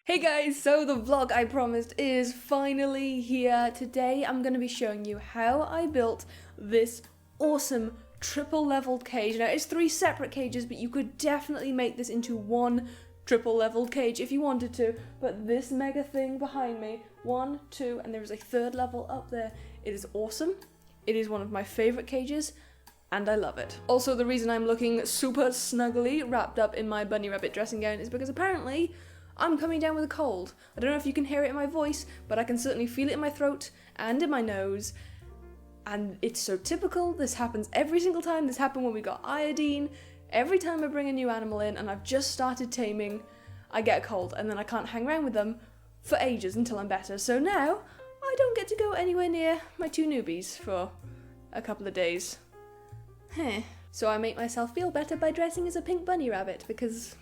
Hey guys, so the vlog I promised is finally here. Today I'm going to be showing you how I built this awesome triple leveled cage. Now it's 3 separate cages, but you could definitely make this into one triple leveled cage if you wanted to. But this mega thing behind me, 1, 2, and there is a 3rd level up there. It is awesome. It is one of my favorite cages. And I love it. Also, the reason I'm looking super snuggly wrapped up in my bunny rabbit dressing gown is because apparently I'm coming down with a cold. I don't know if you can hear it in my voice, but I can certainly feel it in my throat and in my nose. And it's so typical. This happens every single time. This happened when we got iodine. Every time I bring a new animal in and I've just started taming, I get a cold and then I can't hang around with them for ages until I'm better. So now I don't get to go anywhere near my 2 newbies for a couple of days. So I make myself feel better by dressing as a pink bunny rabbit because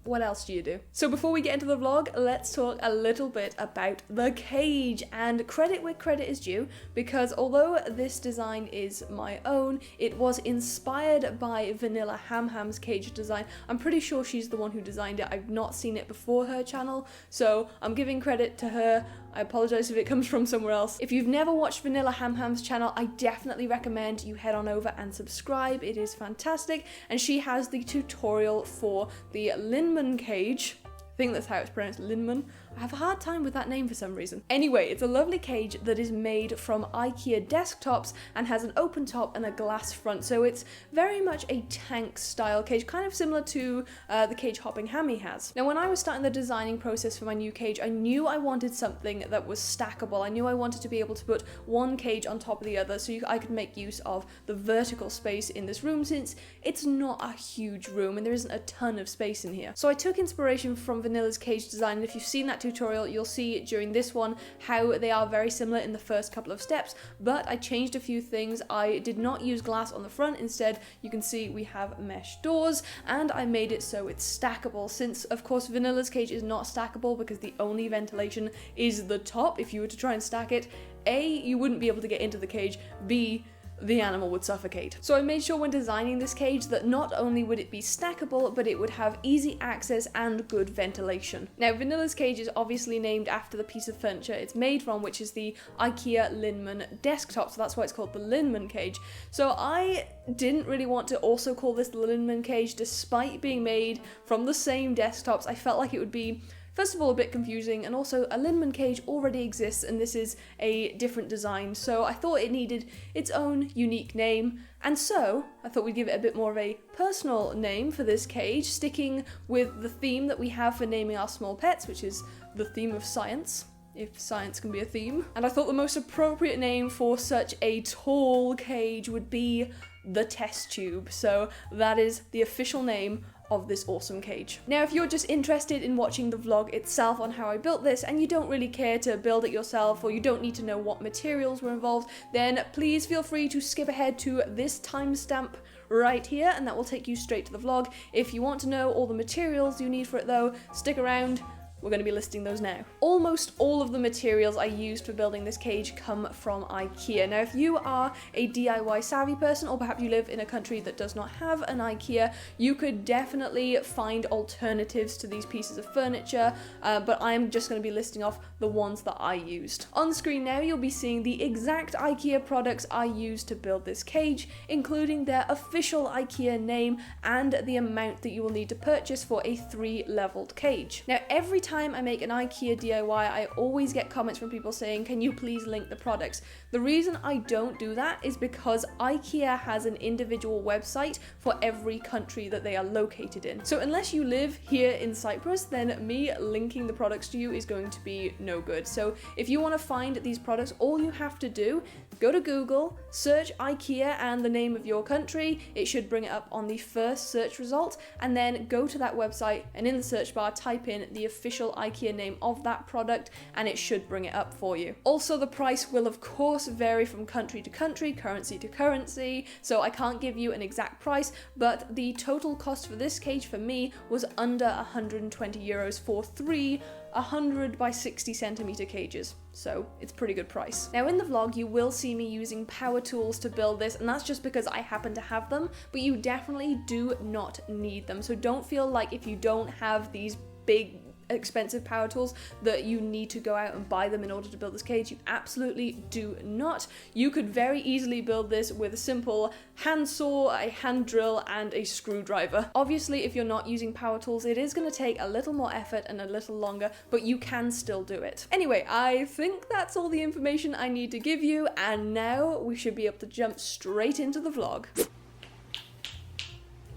what else do you do? So before we get into the vlog, let's talk a little bit about the cage, and credit where credit is due, because although this design is my own, it was inspired by Vanilla Hamham's cage design. I'm pretty sure she's the one who designed it. I've not seen it before her channel, so I'm giving credit to her. I apologize if it comes from somewhere else. If you've never watched Vanilla Hamham's channel, I definitely recommend you head on over and subscribe. It is fantastic, and she has the tutorial for the Linman cage. I think that's how it's pronounced, Linman. I have a hard time with that name for some reason. Anyway, it's a lovely cage that is made from IKEA desktops and has an open top and a glass front, so it's very much a tank style cage, kind of similar to the cage Hopping Hammy has. Now when I was starting the designing process for my new cage, I knew I wanted something that was stackable. I knew I wanted to be able to put one cage on top of the other so I could make use of the vertical space in this room, since it's not a huge room and there isn't a ton of space in here. So I took inspiration from Vanilla's cage design, and if you've seen that tutorial, you'll see during this one how they are very similar in the first couple of steps, but I changed a few things. I did not use glass on the front. Instead, you can see we have mesh doors, and I made it so it's stackable, since of course Vanilla's cage is not stackable because the only ventilation is the top. If you were to try and stack it, A, you wouldn't be able to get into the cage, B, the animal would suffocate. So I made sure when designing this cage that not only would it be stackable, but it would have easy access and good ventilation. Now Vanilla's cage is obviously named after the piece of furniture it's made from, which is the IKEA Linman desktop, so that's why it's called the Linman cage. So I didn't really want to also call this the Linman cage despite being made from the same desktops. I felt like it would be, first of all, a bit confusing, and also a Linman cage already exists and this is a different design, so I thought it needed its own unique name, and so I thought we'd give it a bit more of a personal name for this cage, sticking with the theme that we have for naming our small pets, which is the theme of science, if science can be a theme. And I thought the most appropriate name for such a tall cage would be the test tube, so that is the official name of this awesome cage. Now if you're just interested in watching the vlog itself on how I built this and you don't really care to build it yourself, or you don't need to know what materials were involved, then please feel free to skip ahead to this timestamp right here and that will take you straight to the vlog. If you want to know all the materials you need for it though, stick around. We're going to be listing those now. Almost all of the materials I used for building this cage come from IKEA. Now if you are a DIY savvy person, or perhaps you live in a country that does not have an IKEA, you could definitely find alternatives to these pieces of furniture, but I'm just going to be listing off the ones that I used. On screen now you'll be seeing the exact IKEA products I used to build this cage, including their official IKEA name and the amount that you will need to purchase for a 3-leveled cage. Now every time I make an IKEA DIY, I always get comments from people saying, can you please link the products? The reason I don't do that is because IKEA has an individual website for every country that they are located in. So unless you live here in Cyprus, then me linking the products to you is going to be no good. So if you want to find these products, all you have to do, go to Google, search IKEA and the name of your country. It should bring it up on the first search result, and then go to that website and in the search bar type in the official IKEA name of that product and it should bring it up for you. Also, the price will of course vary from country to country, currency to currency, so I can't give you an exact price, but the total cost for this cage for me was under 120 euros for 3 100 by 60 centimeter cages, so it's pretty good price. Now in the vlog you will see me using power tools to build this, and that's just because I happen to have them, but you definitely do not need them. So don't feel like if you don't have these big expensive power tools that you need to go out and buy them in order to build this cage. You absolutely do not. You could very easily build this with a simple hand saw, a hand drill, and a screwdriver. Obviously, if you're not using power tools, it is going to take a little more effort and a little longer, but you can still do it. Anyway, I think that's all the information I need to give you, and now we should be able to jump straight into the vlog. What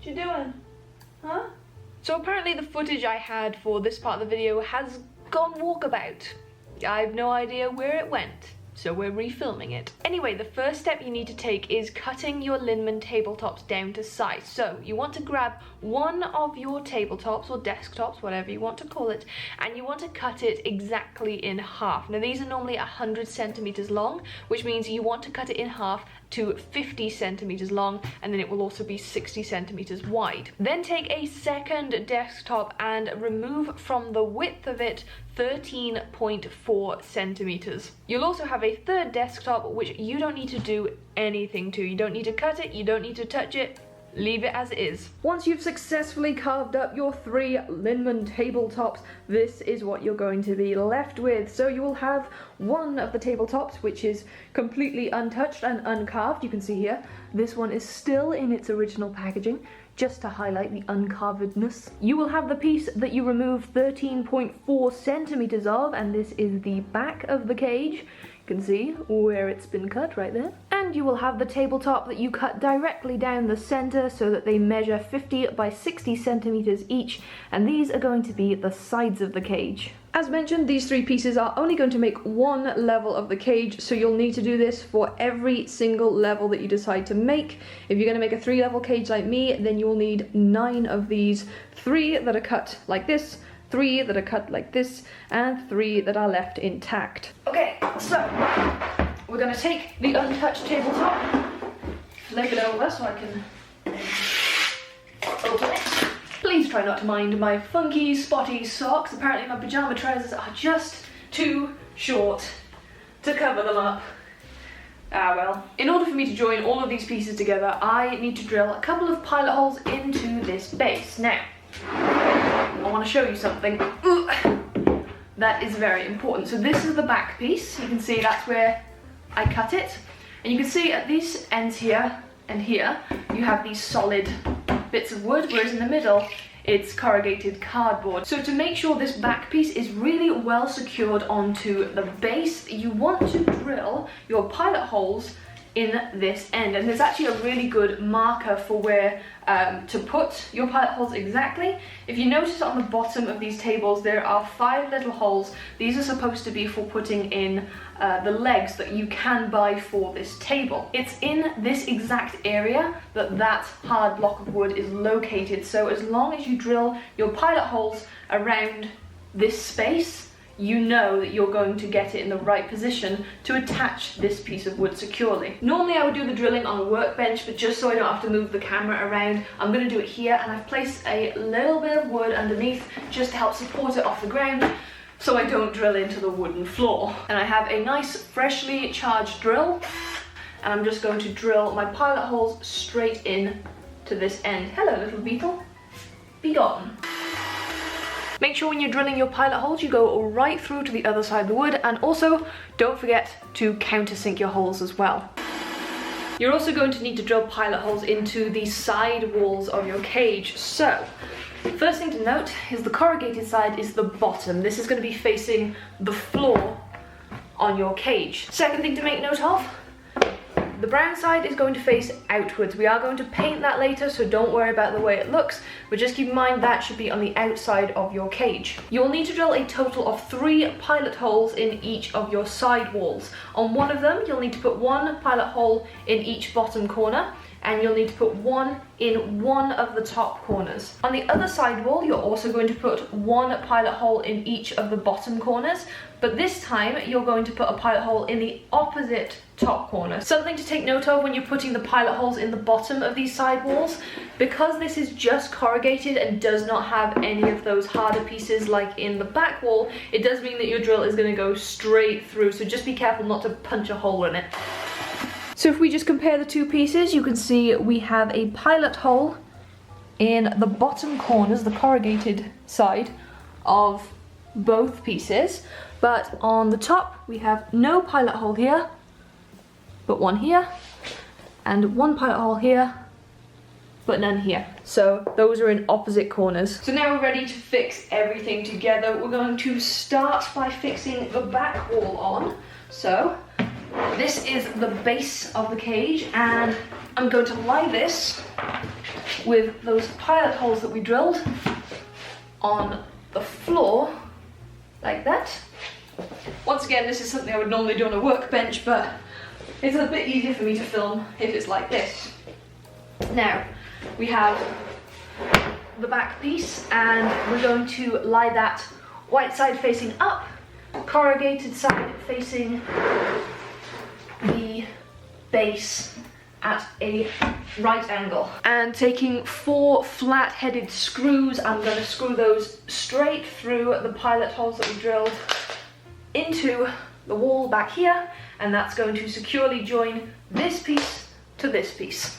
you doing? Huh? So apparently the footage I had for this part of the video has gone walkabout. I have no idea where it went, so we're refilming it. Anyway, the first step you need to take is cutting your Linman tabletops down to size. So you want to grab one of your tabletops or desktops, whatever you want to call it, and you want to cut it exactly in half. Now these are normally 100 centimeters long, which means you want to cut it in half to 50 centimeters long, and then it will also be 60 centimeters wide. Then take a second desktop and remove from the width of it 13.4 centimeters. You'll also have a third desktop which you don't need to do anything to. You don't need to cut it, you don't need to touch it. Leave it as it is. Once you've successfully carved up your 3 Linman tabletops, this is what you're going to be left with. So you will have one of the tabletops which is completely untouched and uncarved. You can see here, this one is still in its original packaging, just to highlight the uncarvedness. You will have the piece that you removed 13.4 centimeters of, and this is the back of the cage. You can see where it's been cut right there. And you will have the tabletop that you cut directly down the center so that they measure 50 by 60 centimeters each, and these are going to be the sides of the cage. As mentioned, these 3 pieces are only going to make one level of the cage, so you'll need to do this for every single level that you decide to make. If you're going to make a 3-level cage like me, then you will need 9 of these, 3 that are cut like this, 3 that are cut like this, and 3 that are left intact. Okay, so we're going to take the untouched tabletop, leg it over so I can open it. Please try not to mind my funky, spotty socks. Apparently my pajama trousers are just too short to cover them up. Ah well. In order for me to join all of these pieces together, I need to drill a couple of pilot holes into this base. Now, I want to show you something that is very important. So this is the back piece. You can see that's where I cut it. And you can see at these ends here and here, you have these solid bits of wood, whereas in the middle, it's corrugated cardboard. So to make sure this back piece is really well secured onto the base, you want to drill your pilot holes in this end, and there's actually a really good marker for where to put your pilot holes exactly. If you notice on the bottom of these tables there are 5 little holes. These are supposed to be for putting in the legs that you can buy for this table. It's in this exact area that hard block of wood is located, so as long as you drill your pilot holes around this space, you know that you're going to get it in the right position to attach this piece of wood securely. Normally I would do the drilling on a workbench, but just so I don't have to move the camera around, I'm going to do it here, and I've placed a little bit of wood underneath just to help support it off the ground so I don't drill into the wooden floor. And I have a nice freshly charged drill, and I'm just going to drill my pilot holes straight in to this end. Hello little beetle, be gone. Make sure when you're drilling your pilot holes you go right through to the other side of the wood, and also don't forget to countersink your holes as well. You're also going to need to drill pilot holes into the side walls of your cage. So, first thing to note is the corrugated side is the bottom. This is going to be facing the floor on your cage. Second thing to make note of, the brown side is going to face outwards. We are going to paint that later, so don't worry about the way it looks, but just keep in mind that should be on the outside of your cage. You'll need to drill a total of 3 pilot holes in each of your side walls. On one of them, you'll need to put 1 pilot hole in each bottom corner, and you'll need to put 1 in one of the top corners. On the other side wall, you're also going to put 1 pilot hole in each of the bottom corners, but this time you're going to put a pilot hole in the opposite top corner. Something to take note of when you're putting the pilot holes in the bottom of these side walls, because this is just corrugated and does not have any of those harder pieces like in the back wall, it does mean that your drill is going to go straight through, so just be careful not to punch a hole in it. So if we just compare the 2 pieces, you can see we have a pilot hole in the bottom corners, the corrugated side of both pieces, but on the top we have no pilot hole here, but one here, and one pilot hole here, but none here. So those are in opposite corners. So now we're ready to fix everything together. We're going to start by fixing the back wall on. So this is the base of the cage, and I'm going to lie this with those pilot holes that we drilled on the floor, like that. Once again, this is something I would normally do on a workbench, but it's a bit easier for me to film if it's like this. Now, we have the back piece, and we're going to lie that white side facing up, corrugated side facing the base at a right angle. And taking 4 flat-headed screws, I'm going to screw those straight through the pilot holes that we drilled into the wall back here, and that's going to securely join this piece to this piece.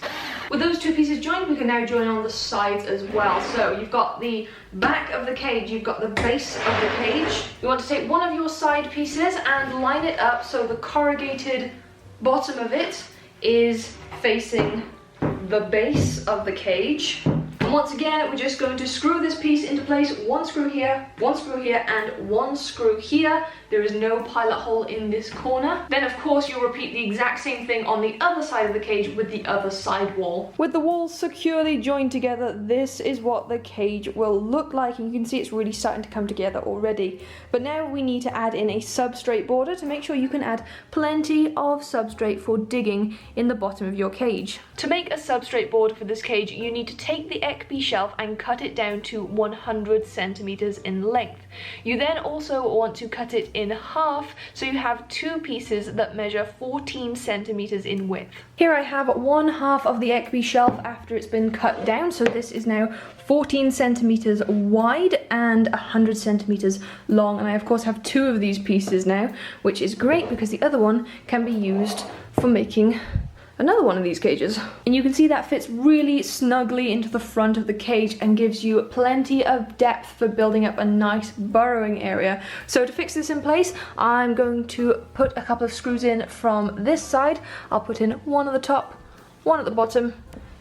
With those two pieces joined, we can now join on the sides as well. So you've got the back of the cage, you've got the base of the cage. You want to take one of your side pieces and line it up so the corrugated bottom of it is facing the base of the cage. And once again, we're just going to screw this piece into place. One screw here, and one screw here. There is no pilot hole in this corner. Then of course you'll repeat the exact same thing on the other side of the cage with the other side wall. With the walls securely joined together, this is what the cage will look like, and you can see it's really starting to come together already. But now we need to add in a substrate border to make sure you can add plenty of substrate for digging in the bottom of your cage. To make a substrate border for this cage, you need to take the XP shelf and cut it down to 100 centimeters in length. You then also want to cut it in half, so you have 2 pieces that measure 14 centimeters in width. Here I have 1/2 of the XP shelf after it's been cut down, so this is now 14 centimeters wide and 100 centimeters long, and I of course have 2 of these pieces now, which is great because the other one can be used for making another one of these cages. And you can see that fits really snugly into the front of the cage and gives you plenty of depth for building up a nice burrowing area. So to fix this in place, I'm going to put a couple of screws in from this side. I'll put in one at the top, one at the bottom,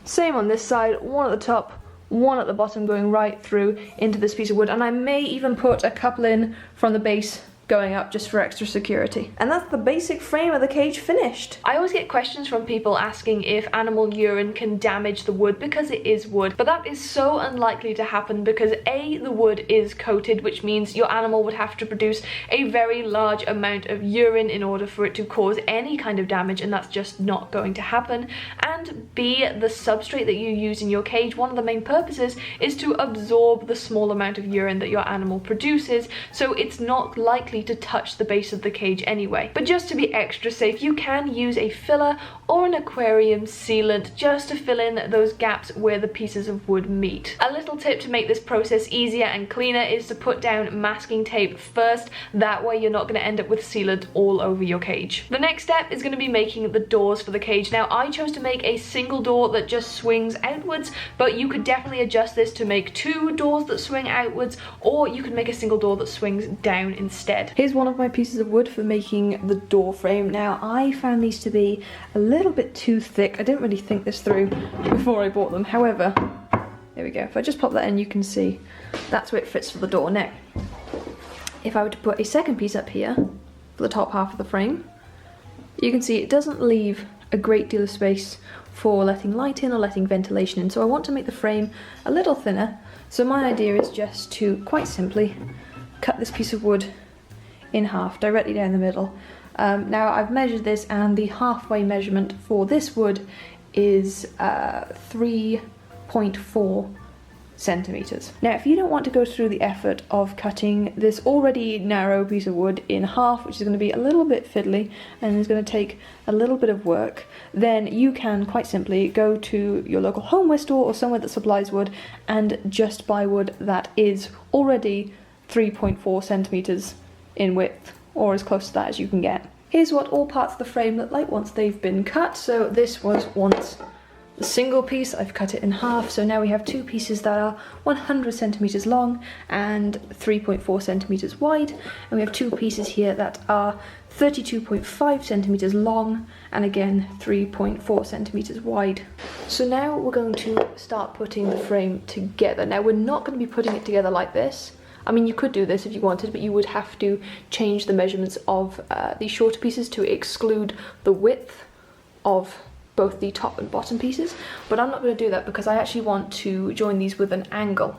same on this side, one at the top, one at the bottom, going right through into this piece of wood. And I may even put a couple in from the base going up just for extra security. And that's the basic frame of the cage finished. I always get questions from people asking if animal urine can damage the wood because it is wood, but that is so unlikely to happen because A, the wood is coated, which means your animal would have to produce a very large amount of urine in order for it to cause any kind of damage, and that's just not going to happen. And B, the substrate that you use in your cage, one of the main purposes is to absorb the small amount of urine that your animal produces, so it's not likely to touch the base of the cage anyway. But just to be extra safe, you can use a filler or an aquarium sealant just to fill in those gaps where the pieces of wood meet. A little tip to make this process easier and cleaner is to put down masking tape first, that way you're not going to end up with sealant all over your cage. The next step is going to be making the doors for the cage. Now I chose to make a single door that just swings outwards, but you could definitely adjust this to make 2 doors that swing outwards, or you could make a single door that swings down instead. Here's one of my pieces of wood for making the door frame. Now I found these to be a little bit too thick. I didn't really think this through before I bought them. However, there we go. If I just pop that in, you can see that's where it fits for the door. Now, if I were to put a second piece up here for the top half of the frame, you can see it doesn't leave a great deal of space for letting light in or letting ventilation in. So I want to make the frame a little thinner. So my idea is just to quite simply cut this piece of wood in half directly down the middle. Now I've measured this, and the halfway measurement for this wood is 3.4 centimeters. Now if you don't want to go through the effort of cutting this already narrow piece of wood in half, which is going to be a little bit fiddly and is going to take a little bit of work, then you can quite simply go to your local homeware store or somewhere that supplies wood and just buy wood that is already 3.4 centimeters in width, or as close to that as you can get. Here's what all parts of the frame look like once they've been cut. So this was once the single piece, I've cut it in half, so now we have two pieces that are 100 centimeters long and 3.4 centimeters wide, and we have two pieces here that are 32.5 centimeters long and again 3.4 centimeters wide. So now we're going to start putting the frame together. Now we're not going to be putting it together like this. I mean, you could do this if you wanted, but you would have to change the measurements of these shorter pieces to exclude the width of both the top and bottom pieces, but I'm not going to do that because I actually want to join these with an angle.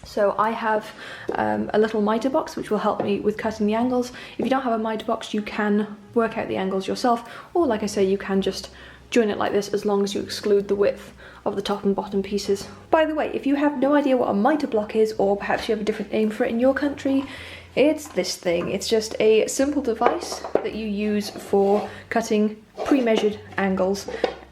So I have a little miter box which will help me with cutting the angles. If you don't have a miter box, you can work out the angles yourself, or like I say, you can just join it like this as long as you exclude the width of the top and bottom pieces. By the way, if you have no idea what a miter block is, or perhaps you have a different name for it in your country, it's this thing. It's just a simple device that you use for cutting pre-measured angles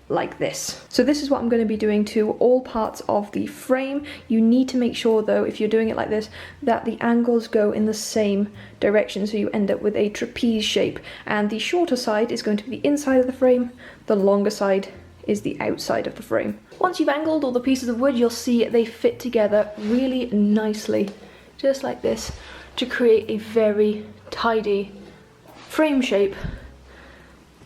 like this. So this is what I'm going to be doing to all parts of the frame. You need to make sure though, if you're doing it like this, that the angles go in the same direction, so you end up with a trapeze shape, and the shorter side is going to be the inside of the frame, the longer side is the outside of the frame. Once you've angled all the pieces of wood, you'll see they fit together really nicely, just like this, to create a very tidy frame shape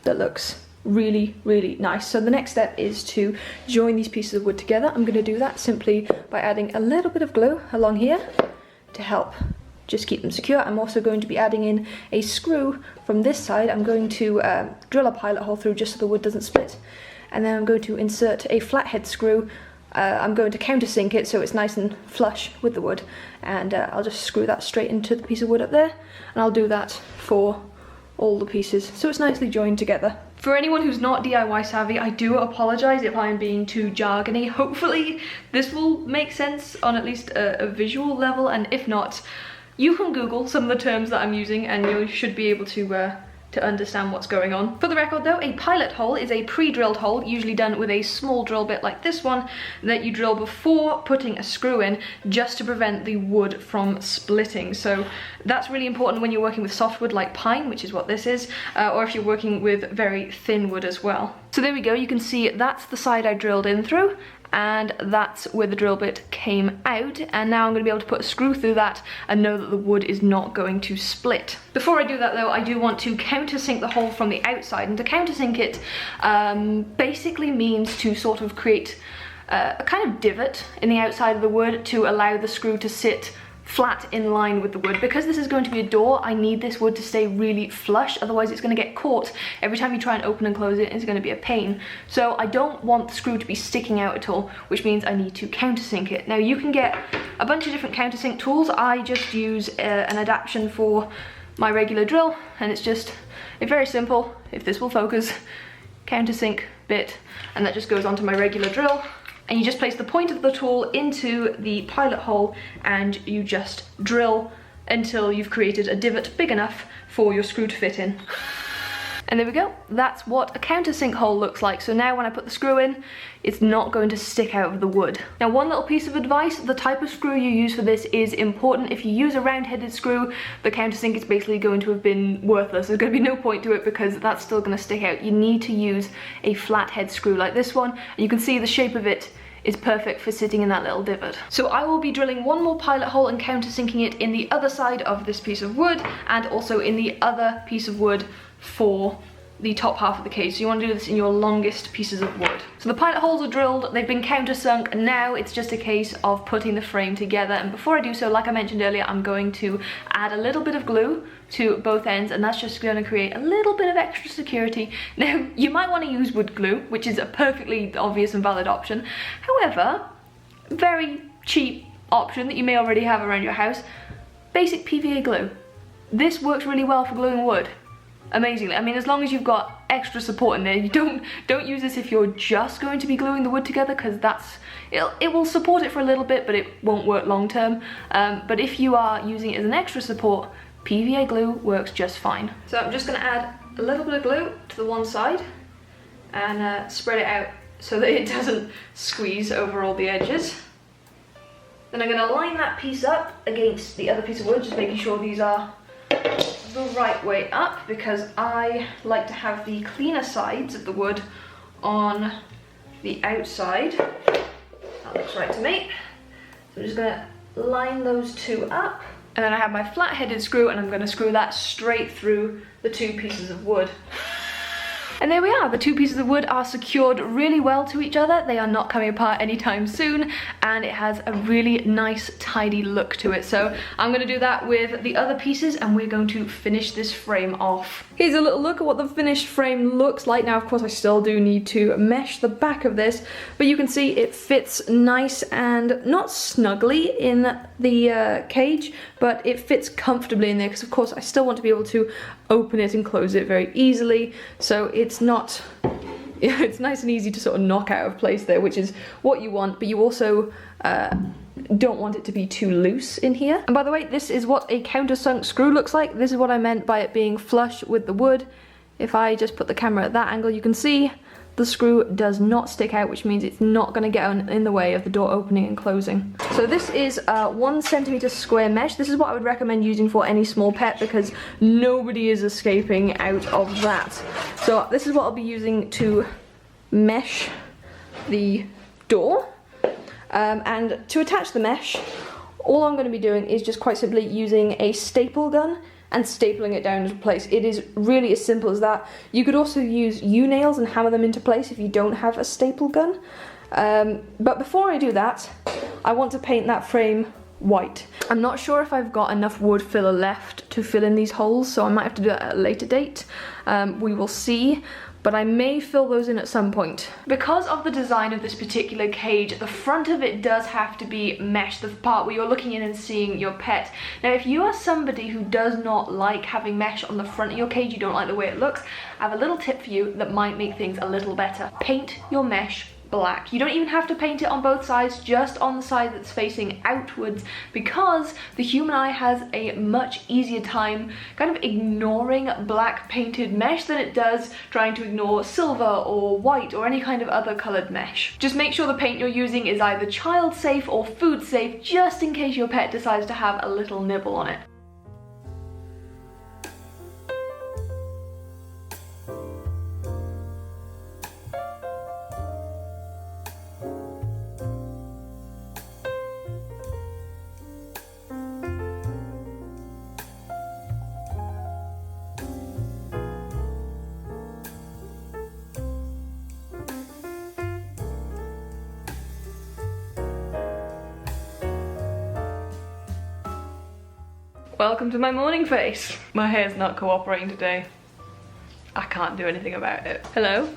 that looks really, really nice. So the next step is to join these pieces of wood together. I'm going to do that simply by adding a little bit of glue along here to help just keep them secure. I'm also going to be adding in a screw from this side. I'm going to drill a pilot hole through just so the wood doesn't split, and then I'm going to insert a flathead screw. I'm going to countersink it so it's nice and flush with the wood, and I'll just screw that straight into the piece of wood up there, and I'll do that for all the pieces so it's nicely joined together. For anyone who's not DIY savvy, I do apologise if I'm being too jargony. Hopefully this will make sense on at least a visual level, and if not, you can Google some of the terms that I'm using and you should be able to understand what's going on. For the record though, a pilot hole is a pre-drilled hole, usually done with a small drill bit like this one, that you drill before putting a screw in, just to prevent the wood from splitting. So that's really important when you're working with softwood like pine, which is what this is, or if you're working with very thin wood as well. So there we go, you can see that's the side I drilled in through, and that's where the drill bit came out, and now I'm going to be able to put a screw through that and know that the wood is not going to split. Before I do that though, I do want to countersink the hole from the outside, and to countersink it basically means to sort of create a kind of divot in the outside of the wood to allow the screw to sit flat in line with the wood. Because this is going to be a door, I need this wood to stay really flush, otherwise it's going to get caught. Every time you try and open and close it, it's going to be a pain. So I don't want the screw to be sticking out at all, which means I need to countersink it. Now you can get a bunch of different countersink tools. I just use an adaptation for my regular drill, and it's just a very simple, if this will focus, countersink bit, and that just goes onto my regular drill. And you just place the point of the tool into the pilot hole and you just drill until you've created a divot big enough for your screw to fit in. And there we go, that's what a countersink hole looks like. So now when I put the screw in, it's not going to stick out of the wood. Now one little piece of advice, the type of screw you use for this is important. If you use a round-headed screw, the countersink is basically going to have been worthless. There's going to be no point to it because that's still going to stick out. You need to use a flathead screw like this one, and you can see the shape of it is perfect for sitting in that little divot. So I will be drilling one more pilot hole and countersinking it in the other side of this piece of wood, and also in the other piece of wood for the top half of the cage. So you want to do this in your longest pieces of wood. So the pilot holes are drilled, they've been countersunk, and now it's just a case of putting the frame together. And before I do so, like I mentioned earlier, I'm going to add a little bit of glue to both ends, and that's just going to create a little bit of extra security. Now, you might want to use wood glue, which is a perfectly obvious and valid option. However, very cheap option that you may already have around your house, basic PVA glue. This works really well for gluing wood. Amazingly. I mean, as long as you've got extra support in there, you don't use this if you're just going to be gluing the wood together, because it will support it for a little bit, but it won't work long term. But if you are using it as an extra support, PVA glue works just fine. So I'm just going to add a little bit of glue to the one side and spread it out so that it doesn't squeeze over all the edges. Then I'm going to line that piece up against the other piece of wood, just making sure these are the right way up, because I like to have the cleaner sides of the wood on the outside. That looks right to me. So I'm just gonna line those two up. And then I have my flat-headed screw, and I'm gonna screw that straight through the two pieces of wood. And there we are, the two pieces of wood are secured really well to each other. They are not coming apart anytime soon, and it has a really nice, tidy look to it. So I'm gonna do that with the other pieces, and we're going to finish this frame off. Here's a little look at what the finished frame looks like. Now, of course, I still do need to mesh the back of this, but you can see it fits nice and not snugly in the cage, but it fits comfortably in there, because of course I still want to be able to open it and close it very easily. So it's not, it's nice and easy to sort of knock out of place there, which is what you want, but you also don't want it to be too loose in here. And by the way, this is what a countersunk screw looks like. This is what I meant by it being flush with the wood. If I just put the camera at that angle, you can see the screw does not stick out, which means it's not going to get in the way of the door opening and closing. So this is 1 centimeter square mesh. This is what I would recommend using for any small pet, because nobody is escaping out of that. So this is what I'll be using to mesh the door. And to attach the mesh, all I'm going to be doing is just quite simply using a staple gun and stapling it down into place. It is really as simple as that. You could also use U-nails and hammer them into place if you don't have a staple gun. But before I do that, I want to paint that frame white. I'm not sure if I've got enough wood filler left to fill in these holes, so I might have to do that at a later date. We will see. But I may fill those in at some point. Because of the design of this particular cage, the front of it does have to be mesh, the part where you're looking in and seeing your pet. Now, if you are somebody who does not like having mesh on the front of your cage, you don't like the way it looks, I have a little tip for you that might make things a little better. Paint your mesh black. You don't even have to paint it on both sides, just on the side that's facing outwards, because the human eye has a much easier time kind of ignoring black painted mesh than it does trying to ignore silver or white or any kind of other coloured mesh. Just make sure the paint you're using is either child safe or food safe, just in case your pet decides to have a little nibble on it. Welcome to my morning face. My hair's not cooperating today. I can't do anything about it. Hello?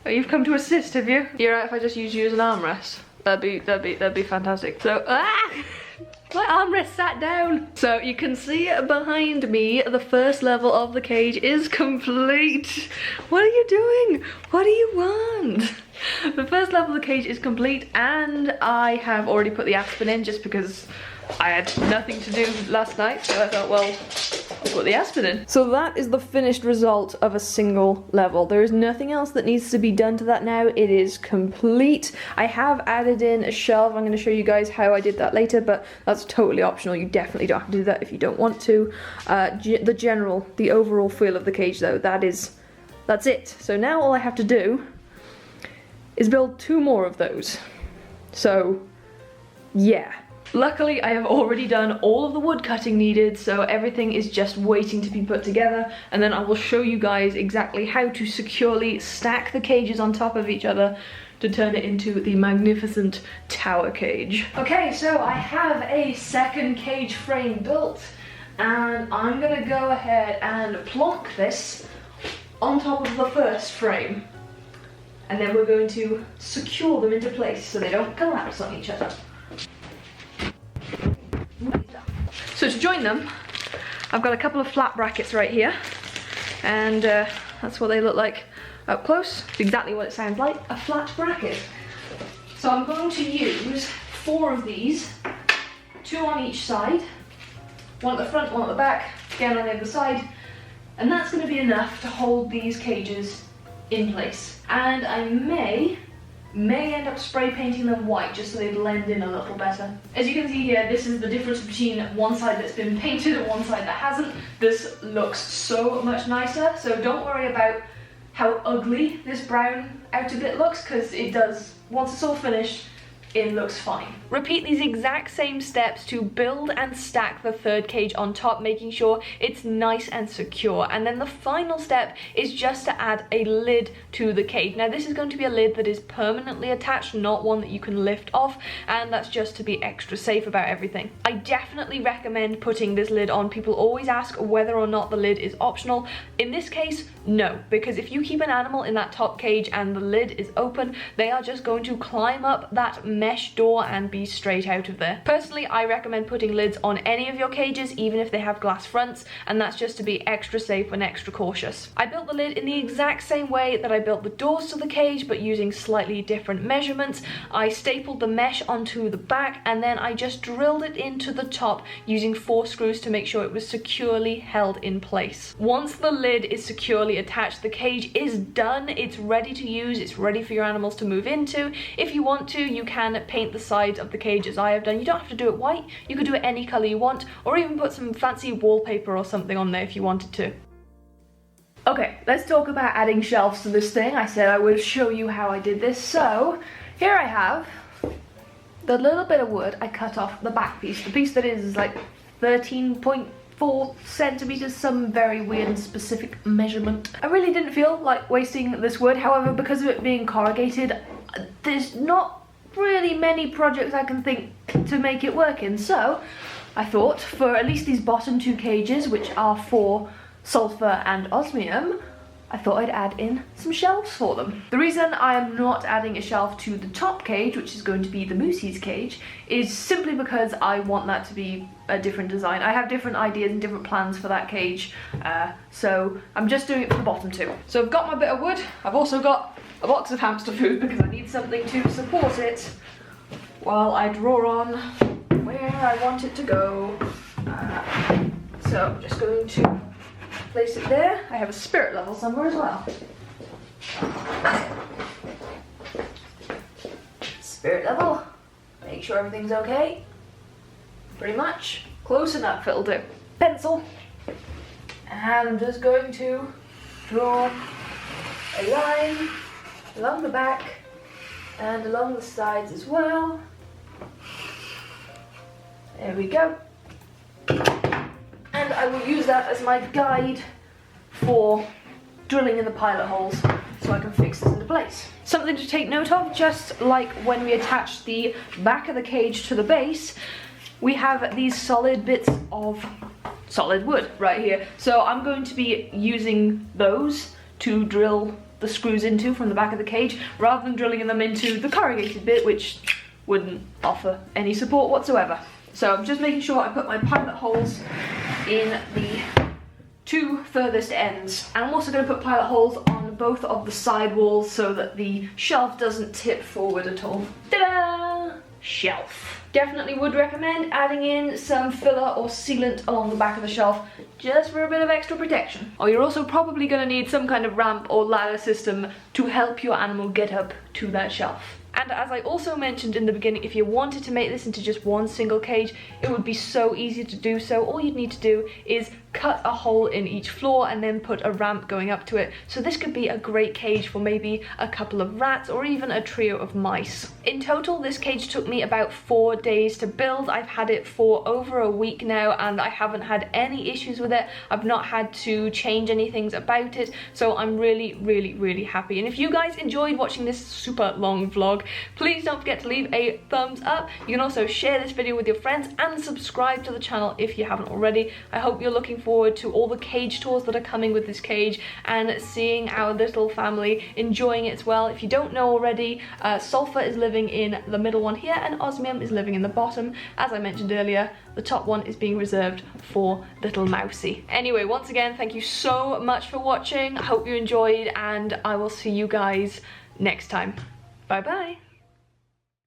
Oh, you've come to assist, have you? You're right if I just use you as an armrest? That'd be fantastic. So, my armrest sat down. So you can see behind me, the first level of the cage is complete. What are you doing? What do you want? The first level of the cage is complete, and I have already put the aspen in just because I had nothing to do last night, so I thought, well, I'll put the aspen in. So that is the finished result of a single level. There is nothing else that needs to be done to that now. It is complete. I have added in a shelf. I'm going to show you guys how I did that later, but that's totally optional. You definitely don't have to do that if you don't want to. The overall feel of the cage though, that's it. So now all I have to do is build 2 more of those. So, yeah. Luckily, I have already done all of the wood cutting needed, so everything is just waiting to be put together, and then I will show you guys exactly how to securely stack the cages on top of each other to turn it into the magnificent tower cage. Okay, so I have a second cage frame built, and I'm gonna go ahead and plonk this on top of the first frame, and then we're going to secure them into place so they don't collapse on each other. So to join them, I've got a couple of flat brackets right here, and that's what they look like up close. It's exactly what it sounds like, a flat bracket. So I'm going to use 4 of these, 2 on each side, 1 at the front, 1 at the back, again on the other side, and that's going to be enough to hold these cages in place. And I may end up spray painting them white just so they blend in a little better. As you can see here, this is the difference between one side that's been painted and one side that hasn't. This looks so much nicer, so don't worry about how ugly this brown outer bit looks, because it does, once it's all finished, it looks fine. Repeat these exact same steps to build and stack the third cage on top, making sure it's nice and secure. And then the final step is just to add a lid to the cage. Now this is going to be a lid that is permanently attached, not one that you can lift off, and that's just to be extra safe about everything. I definitely recommend putting this lid on. People always ask whether or not the lid is optional. In this case, no, because if you keep an animal in that top cage and the lid is open, they are just going to climb up that mesh door and be straight out of there. Personally, I recommend putting lids on any of your cages, even if they have glass fronts, and that's just to be extra safe and extra cautious. I built the lid in the exact same way that I built the doors to the cage, but using slightly different measurements. I stapled the mesh onto the back, and then I just drilled it into the top using 4 screws to make sure it was securely held in place. Once the lid is securely attached, the cage is done. It's ready to use. It's ready for your animals to move into. If you want to, you can paint the sides of the cage as I have done. You don't have to do it white. You could do it any color you want, or even put some fancy wallpaper or something on there if you wanted to. Okay, let's talk about adding shelves to this thing. I said I would show you how I did this. So here I have the little bit of wood I cut off the back piece, the piece that is like 13.4 centimeters, some very weird and specific measurement. I really didn't feel like wasting this wood. However, because of it being corrugated, there's not really many projects I can think to make it work in. So I thought, for at least these bottom 2 cages, which are for sulfur and osmium, I thought I'd add in some shelves for them. The reason I am not adding a shelf to the top cage, which is going to be the Moosey's cage, is simply because I want that to be a different design. I have different ideas and different plans for that cage, so I'm just doing it for the bottom 2. So I've got my bit of wood. I've also got a box of hamster food because I need something to support it while I draw on where I want it to go. So I'm just going to place it there. I have a spirit level somewhere as well. Spirit level. Make sure everything's okay. Pretty much. Close enough, it'll do. Pencil. And I'm just going to draw a line along the back and along the sides as well. There we go. And I will use that as my guide for drilling in the pilot holes so I can fix this into place. Something to take note of, just like when we attach the back of the cage to the base, we have these solid bits of solid wood right here. So I'm going to be using those to drill the screws into from the back of the cage, rather than drilling them into the corrugated bit, which wouldn't offer any support whatsoever. So I'm just making sure I put my pilot holes in the 2 furthest ends. And I'm also going to put pilot holes on both of the side walls so that the shelf doesn't tip forward at all. Ta-da! Shelf. Definitely would recommend adding in some filler or sealant along the back of the shelf, just for a bit of extra protection. Or you're also probably going to need some kind of ramp or ladder system to help your animal get up to that shelf. And as I also mentioned in the beginning, if you wanted to make this into just one single cage, it would be so easy to do so. All you'd need to do is cut a hole in each floor and then put a ramp going up to it. So this could be a great cage for maybe a couple of rats or even a trio of mice. In total, this cage took me about 4 days to build. I've had it for over a week now and I haven't had any issues with it. I've not had to change anything about it, so I'm really happy. And if you guys enjoyed watching this super long vlog, please don't forget to leave a thumbs up. You can also share this video with your friends and subscribe to the channel if you haven't already. I hope you're looking forward to all the cage tours that are coming with this cage and seeing our little family enjoying it as well. If you don't know already, Sulfur is living in the middle one here and Osmium is living in the bottom. As I mentioned earlier, the top one is being reserved for little Mousy. Anyway, once again, thank you so much for watching. I hope you enjoyed and I will see you guys next time. Bye bye.